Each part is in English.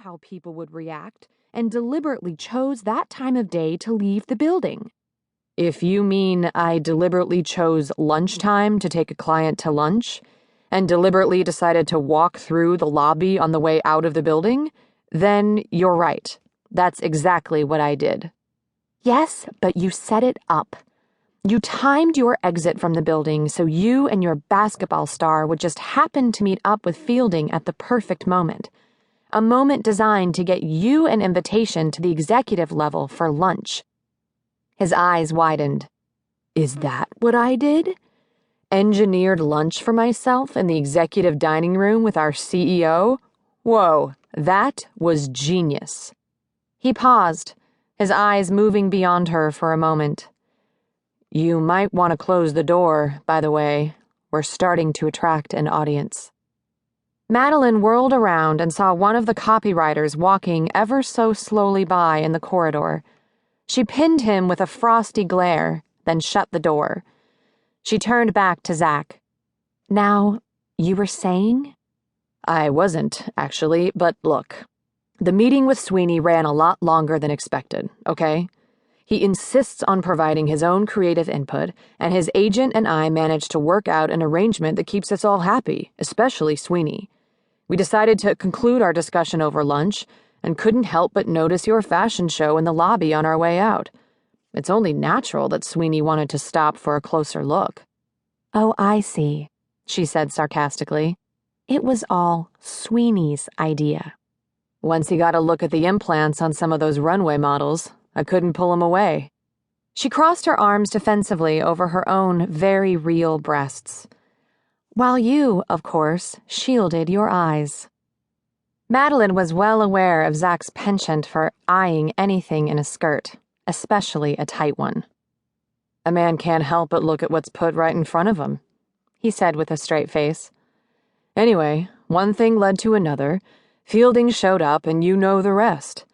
how people would react and deliberately chose that time of day to leave the building. If you mean I deliberately chose lunchtime to take a client to lunch and deliberately decided to walk through the lobby on the way out of the building, then you're right. That's exactly what I did. Yes, but you set it up. You timed your exit from the building so you and your basketball star would just happen to meet up with Fielding at the perfect moment. A moment designed to get you an invitation to the executive level for lunch. His eyes widened. Is that what I did? Engineered lunch for myself in the executive dining room with our CEO? Whoa, that was genius. He paused, his eyes moving beyond her for a moment. You might want to close the door, by the way. We're starting to attract an audience. Madeline whirled around and saw one of the copywriters walking ever so slowly by in the corridor. She pinned him with a frosty glare, then shut the door. She turned back to Zach. Now, you were saying? I wasn't, actually, but look. The meeting with Sweeney ran a lot longer than expected, okay? He insists on providing his own creative input, and his agent and I managed to work out an arrangement that keeps us all happy, especially Sweeney. We decided to conclude our discussion over lunch and couldn't help but notice your fashion show in the lobby on our way out. It's only natural that Sweeney wanted to stop for a closer look. Oh, I see, she said sarcastically. It was all Sweeney's idea. Once he got a look at the implants on some of those runway models, I couldn't pull him away. She crossed her arms defensively over her own very real breasts. While you, of course, shielded your eyes. Madeline was well aware of Zach's penchant for eyeing anything in a skirt, especially a tight one. A man can't help but look at what's put right in front of him, he said with a straight face. Anyway, one thing led to another. Fielding showed up, and you know the rest.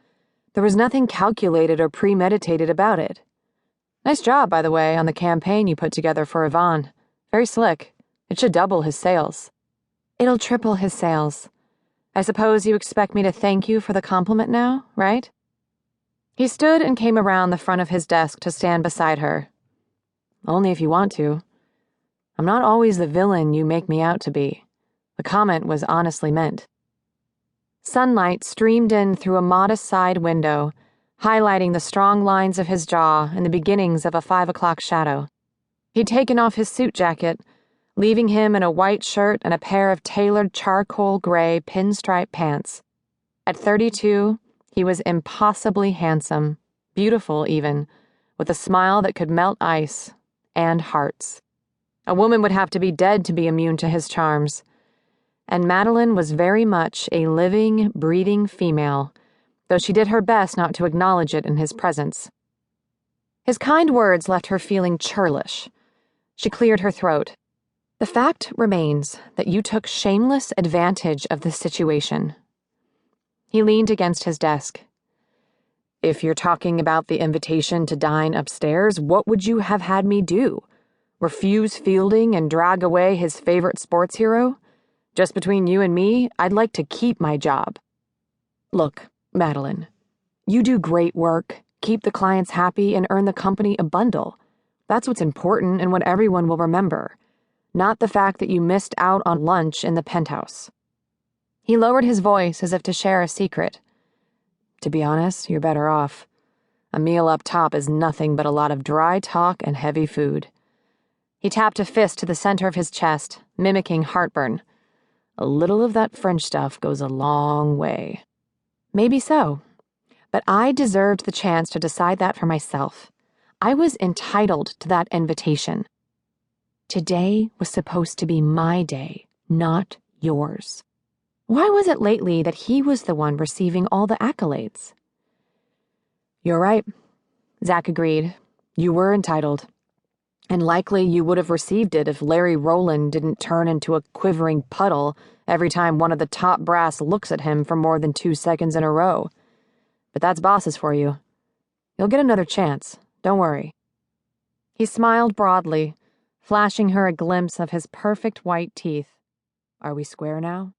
There was nothing calculated or premeditated about it. Nice job, by the way, on the campaign you put together for Yvonne. Very slick. It should double his sales. It'll triple his sales. I suppose you expect me to thank you for the compliment now, right? He stood and came around the front of his desk to stand beside her. Only if you want to. I'm not always the villain you make me out to be. The comment was honestly meant. Sunlight streamed in through a modest side window, highlighting the strong lines of his jaw and the beginnings of a 5 o'clock shadow. He'd taken off his suit jacket, leaving him in a white shirt and a pair of tailored charcoal gray pinstripe pants. At 32, he was impossibly handsome, beautiful even, with a smile that could melt ice and hearts. A woman would have to be dead to be immune to his charms. And Madeline was very much a living, breathing female, though she did her best not to acknowledge it in his presence. His kind words left her feeling churlish. She cleared her throat. The fact remains that you took shameless advantage of the situation. He leaned against his desk. If you're talking about the invitation to dine upstairs, what would you have had me do? Refuse Fielding and drag away his favorite sports hero? Just between you and me, I'd like to keep my job. Look, Madeline, you do great work, keep the clients happy, and earn the company a bundle. That's what's important and what everyone will remember, not the fact that you missed out on lunch in the penthouse. He lowered his voice as if to share a secret. To be honest, you're better off. A meal up top is nothing but a lot of dry talk and heavy food. He tapped a fist to the center of his chest, mimicking heartburn. A little of that French stuff goes a long way. Maybe so, but I deserved the chance to decide that for myself. I was entitled to that invitation. Today was supposed to be my day, not yours. Why was it lately that he was the one receiving all the accolades? You're right, Zach agreed. You were entitled. And likely you would have received it if Larry Rowland didn't turn into a quivering puddle every time one of the top brass looks at him for more than 2 seconds in a row. But that's bosses for you. You'll get another chance, don't worry. He smiled broadly, flashing her a glimpse of his perfect white teeth. Are we square now?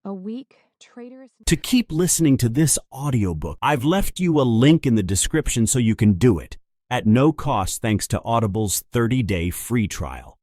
A week traitorous. To keep listening to this audiobook, I've left you a link in the description so you can do it, at no cost thanks to Audible's 30-day free trial.